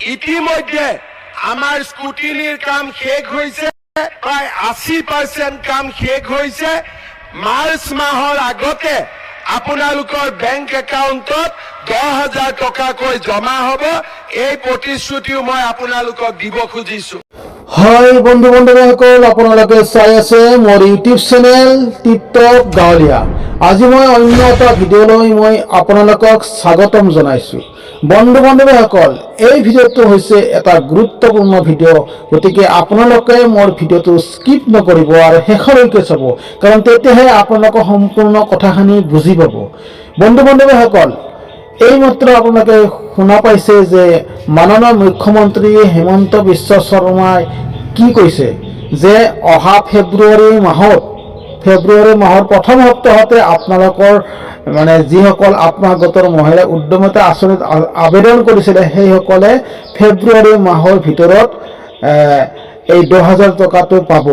ইতিমধ্যে আমাৰ স্কুটিনিৰ কাম শেষ হৈছে, প্ৰায় 80% কাম শেষ হৈছে। মাৰ্চ মাহৰ আগতে আপোনালোকৰ বেংক একাউণ্টত 10,000 টকাকৈ জমা হ'ব। এই প্ৰতিশ্ৰুতিও মই আপোনালোকক দিব খুজিছো। হয় বন্ধু বান্ধৱীসকল, আপোনালোকে চাই আছে মোৰ ইউটিউব চেনেল টিপটপ গাঁৱলীয়া। আজি মই অন্য এটা ভিডিঅ'লৈ মই আপোনালোকক স্বাগতম জনাইছোঁ। বন্ধু বান্ধৱীসকল, এই ভিডিঅ'টো হৈছে এটা গুৰুত্বপূৰ্ণ ভিডিঅ', গতিকে আপোনালোকে মোৰ ভিডিঅ'টো স্কিপ নকৰিব আৰু শেষলৈকে চাব, কাৰণ তেতিয়াহে আপোনালোকে সম্পূৰ্ণ কথাখিনি বুজি পাব। বন্ধু বান্ধৱীসকল, এইমাত্ৰ আপোনালোকে শুনা পাইছে যে মাননীয় মুখ্যমন্ত্ৰী হিমন্ত বিশ্ব শৰ্মাই কি কৈছে যে অহা ফেব্ৰুৱাৰী মাহৰ প্ৰথম সপ্তাহতে আপোনালোকৰ যিসকল আত্মসহায়ক মহিলা উদ্যমিতা আঁচনিত আবেদন কৰিছিলে সেইসকলে ফেব্ৰুৱাৰী মাহৰ ভিতৰত এই 10,000 টকাটো পাব।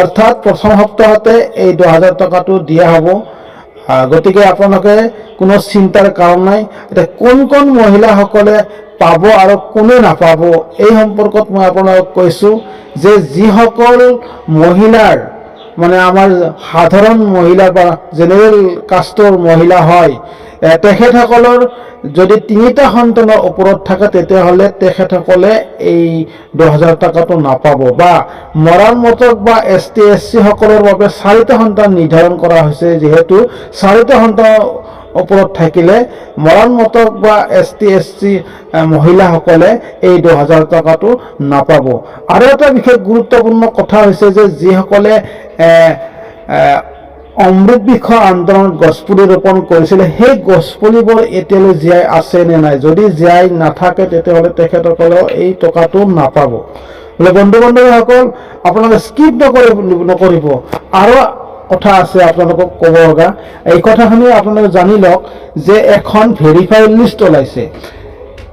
অৰ্থাৎ প্ৰথম সপ্তাহতে এই 10,000 টকাটো দিয়া হ'ব। গতিকে আপোনালোকে কোনো চিন্তাৰ কাৰণ নাই। এতিয়া কোন মহিলাসকলে পাব আৰু কোনে নাপাব এই সম্পৰ্কত মই আপোনালোকক কৈছোঁ যে যিসকল মহিলাৰ আমাৰ সাধাৰণ মহিলা বা জেনেৰেল কাষ্টৰ মহিলা হয়, তেখেতসকলৰ যদি 3টা সন্তানৰ ওপৰত থাকে তেতিয়াহ'লে তেখেতসকলে এই 10,000 টকাটো নাপাব। বা মৰাণ মটক বা ST SC সকলৰ বাবে 4টা সন্তান নিৰ্ধাৰণ কৰা হৈছে, যিহেতু 4টা সন্তানৰ ওপৰত থাকিলে মৰাণ মটক বা ST SC মহিলাসকলে এই 10,000 টকাটো নাপাব। আৰু এটা বিশেষ গুৰুত্বপূৰ্ণ কথা হৈছে যে যিসকলে অমৃত বৃক্ষ আন্দোলনত গছপুলি ৰোপণ কৰিছিলে সেই গছপুলিবোৰ এতিয়ালৈ জীয়াই আছে নে নাই। যদি জীয়াই নাথাকে তেতিয়াহ'লে তেখেতসকলেও এই টকাটো নাপাব। বন্ধু বান্ধৱীসকল, আপোনালোকে স্কিপ নকৰিব। আৰু কথা আছে আপোনালোকক ক'ব লগা, এই কথাখিনি আপোনালোকে জানি লওক যে এখন ভেৰিফাইড লিষ্ট ওলাইছে।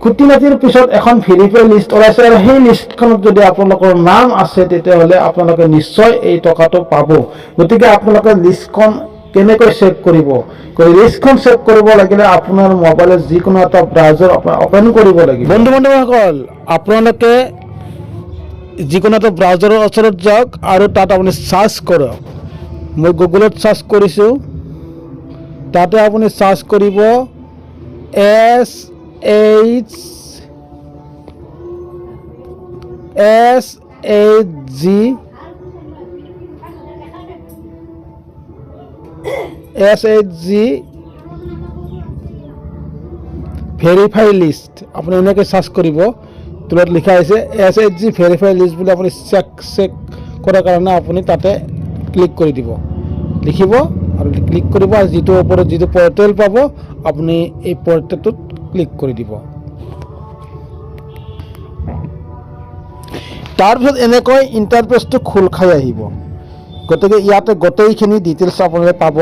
খুটি নাতিৰ পিছত এখন ভেৰিফাইড লিষ্ট ওলাইছে আৰু সেই লিষ্টখনত যদি আপোনালোকৰ নাম আছে তেতিয়াহ'লে আপোনালোকে নিশ্চয় এই টকাটো পাব। গতিকে আপোনালোকে লিষ্টখন কেনেকৈ চেক কৰিব? লিষ্টখন চেক কৰিব লাগিলে আপোনাৰ মোবাইলত যিকোনো এটা ব্ৰাউজাৰ অপেন কৰিব লাগিব। বন্ধু বান্ধৱীসকল, আপোনালোকে যিকোনো এটা ব্ৰাউজাৰৰ ওচৰত যাওক আৰু তাত আপুনি চাৰ্চ কৰক। মই গুগলত চাৰ্চ কৰিছোঁ, তাতে আপুনি চাৰ্চ কৰিব SHG ভেৰিফাই লিষ্ট। আপুনি এনেকৈ চাৰ্চ কৰিব, তলত লিখা হৈছে SHG ভেৰিফাই লিষ্ট বুলি। আপুনি চেক কৰাৰ কাৰণে আপুনি তাতে ক্লিক কৰি দিব, লিখিব আৰু ক্লিক কৰিব, আৰু যিটো ওপৰত যিটো পৰ্টেল পাব আপুনি এই পৰ্টেলটোত ক্লিক কৰি দিব। তাৰপিছত এনেকৈ ইণ্টাৰফেচটো খোল খাই আহিব। গতিকে ইয়াতে গোটেইখিনি ডিটেইলছ আপোনালোকে পাব।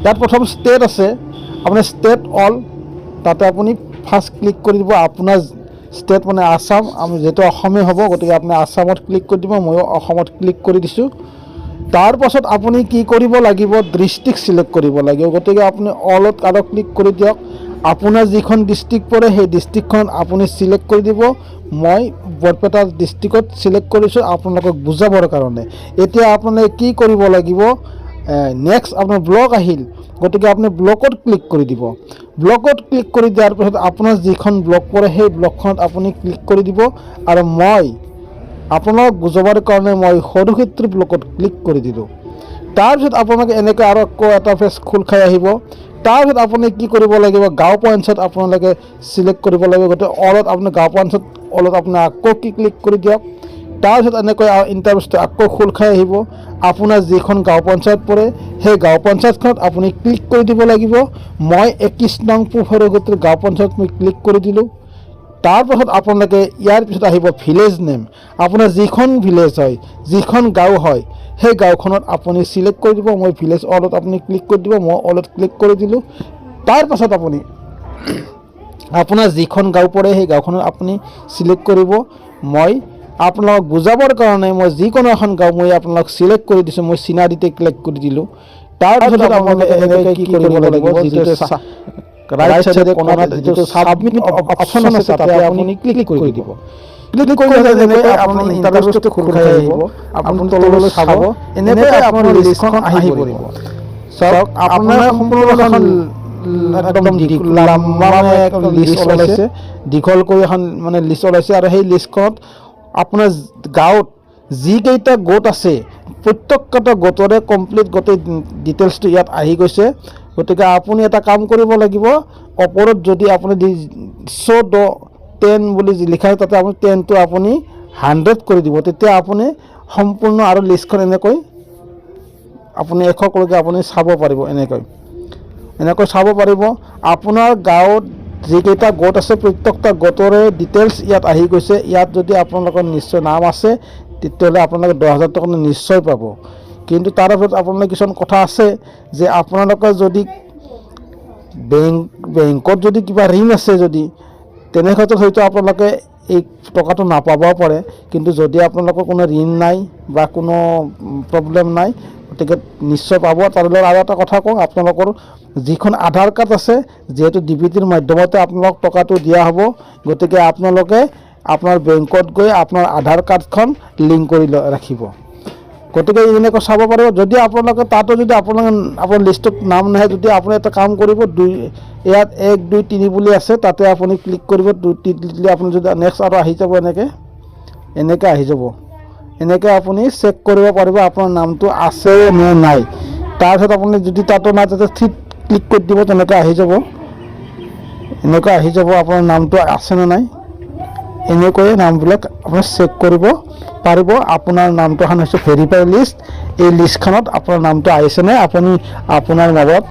ইয়াত প্ৰথম ষ্টেট আছে, আপুনি ষ্টেট অল, তাতে আপুনি ফাৰ্ষ্ট ক্লিক কৰি দিব। আপোনাৰ ষ্টেট আসাম, আমি যিহেতু অসমীয়া হ'ব গতিকে আপুনি আসামত ক্লিক কৰি দিব। ময়ো অসমত ক্লিক কৰি দিছোঁ। তাৰপাছত আপুনি কি কৰিব লাগিব? ডিষ্ট্ৰিক্ট চিলেক্ট কৰিব লাগিব। গতিকে আপুনি অলত আৰু ক্লিক কৰি দিয়ক। আপোনাৰ যিখন ডিষ্ট্ৰিক্ট পৰে সেই ডিষ্ট্ৰিক্টখন আপুনি চিলেক্ট কৰি দিব। মই বৰপেটা ডিষ্ট্ৰিক্টত চিলেক্ট কৰিছোঁ আপোনালোকক বুজাবৰ কাৰণে। এতিয়া আপোনালোকে কি কৰিব লাগিব? নেক্সট আপোনাৰ ব্লক আহিল, গতিকে আপুনি ব্লকত ক্লিক কৰি দিব। ব্লকত ক্লিক কৰি দিয়াৰ পিছত আপোনাৰ যিখন ব্লক পৰে সেই ব্লকখনত আপুনি ক্লিক কৰি দিব। আৰু মই আপোনালোকক বুজাবৰ কাৰণে মই সৰুক্ষেত্ৰী ব্লকত ক্লিক কৰি দিলোঁ। তাৰপিছত আপোনালোকে এনেকৈ আৰু আকৌ এটা পেজ খোল খাই আহিব। তাৰপিছত আপুনি কি কৰিব লাগিব? গাঁও পঞ্চায়ত আপোনালোকে চিলেক্ট কৰিব লাগিব। গতিকে অলত আপুনি গাঁও পঞ্চায়ত অলত আপুনি আকৌ ক্লিক কৰি দিয়ক। তাৰপিছত এনেকৈ ইণ্টাৰফেচটো আকৌ খোল খাই আহিব। আপোনাৰ যিখন গাঁও পঞ্চায়ত পৰে সেই গাঁও পঞ্চায়তখনত আপুনি ক্লিক কৰি দিব লাগিব। মই 21 নং পূব সৰুক্ষেত্ৰী গাঁও পঞ্চায়ত মই ক্লিক কৰি দিলোঁ। তাৰপাছত আপোনালোকে ইয়াৰ পিছত আহিব ভিলেজ নেম। আপোনাৰ যিখন ভিলেজ হয়, যিখন গাঁও হয়, সেই গাঁওখনত আপুনি চিলেক্ট কৰি দিব। মই ভিলেজ অলত আপুনি ক্লিক কৰি দিব। মই অলত ক্লিক কৰি দিলোঁ। তাৰপাছত আপুনি আপোনাৰ যিখন গাঁও পৰে সেই গাঁওখনত আপুনি চিলেক্ট কৰিব। মই আপোনালোকক বুজাবৰ কাৰণে মই যিকোনো এখন গাঁও মই আপোনালোকক চিলেক্ট কৰি দিছোঁ। মই চিনাৰীতে ক্লিক কৰি দিলোঁ। তাৰপিছত আপোনালোকে এনেকৈ কি কৰিব লাগিব? যিটো ৰাইট চাইডে কোণত যিটো সাবমিট অপশ্যন আছে তাতে আপুনি ক্লিক কৰি দিব। ক্লিক কৰিলে যেনেকৈ আপোনাৰ ইণ্টাৰফেচটো খোল খাই আহিব, আপুনি তললৈ চাব, এনেকৈ আপোনাৰ লিষ্টখন আহি পৰিব। চাওক আপোনাৰ সম্পূৰ্ণ এখন একদম লম্বা লিষ্ট ওলাইছে, দীঘলকৈ এখন মানে লিষ্ট ওলাইছে। আৰু সেই লিষ্টখনত আপোনাৰ গাঁৱত যিকেইটা গোট আছে প্ৰত্যেকটা গোটৰে কমপ্লিট গোটেই ডিটেইলছটো ইয়াত আহি গৈছে। গতিকে আপুনি এটা কাম কৰিব লাগিব, ওপৰত যদি আপুনি শ্ব' 10 বুলি লিখা আছে তাতে আপুনি 10টো আপুনি 100 কৰি দিব, তেতিয়া আপুনি সম্পূৰ্ণ আৰু লিষ্টখন এনেকৈ আপুনি 100লৈকে আপুনি চাব পাৰিব। এনেকৈ চাব পাৰিব। আপোনাৰ গাঁৱত যিকেইটা গোট আছে প্ৰত্যেকটা গোটৰে ডিটেইলছ ইয়াত আহি গৈছে। ইয়াত যদি আপোনালোকৰ নিশ্চয় নাম আছে তেতিয়াহ'লে আপোনালোকে 10,000 টকা নিশ্চয় পাব। কিন্তু তাৰ ভিতৰত আপোনালোকৰ কিছুমান কথা আছে যে আপোনালোকে যদি বেংকত যদি কিবা ঋণ আছে যদি তেনে ক্ষেত্ৰত হয়তো আপোনালোকে এই টকাটো নাপাবও পাৰে। কিন্তু যদি আপোনালোকৰ কোনো ঋণ নাই বা কোনো প্ৰব্লেম নাই গতিকে নিশ্চয় পাব। তাৰ লগত আৰু এটা কথা কওঁ, আপোনালোকৰ যিখন আধাৰ কাৰ্ড আছে যিহেতু ডিবিটিৰ মাধ্যমতে আপোনালোক টকাটো দিয়া হ'ব, গতিকে আপোনালোকে আপোনাৰ বেংকত গৈ আপোনাৰ আধাৰ কাৰ্ডখন লিংক কৰি ৰাখিব। গতিকে এনেকৈ চাব পাৰিব। যদি আপোনালোকে তাতো যদি আপোনাৰ লিষ্টত নাম নাহে, যদি আপুনি এটা কাম কৰিব, ইয়াত 1, 2, 3 বুলি আছে তাতে আপুনি ক্লিক কৰিব। দিলে আপুনি যদি নেক্সট আৰু আহি যাব, এনেকৈ আহি যাব। এনেকৈ আপুনি চেক কৰিব পাৰিব আপোনাৰ নামটো আছে নে নাই। তাৰপিছত আপুনি যদি তাতো নাই তাতে ক্লিক কৰি দিব, তেনেকৈ আহি যাব। আপোনাৰ নামটো আছে নে নাই। এনেকৈয়ে নামবিলাক আপুনি চেক কৰিব পাৰিব। আপোনাৰ নামটো এখন হৈছে ভেৰিফাই লিষ্ট। এই লিষ্টখনত আপোনাৰ নামটো আহিছেনে আপুনি আপোনাৰ মোবাইলত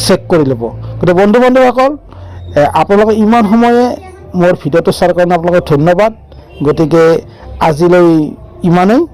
চেক কৰি ল'ব। গতিকে বন্ধুসকল, আপোনালোকে ইমান সময়ে মোৰ ভিডিঅ'টো চোৱাৰ কাৰণে আপোনালোকক ধন্যবাদ। গতিকে আজিলৈ ইমানেই।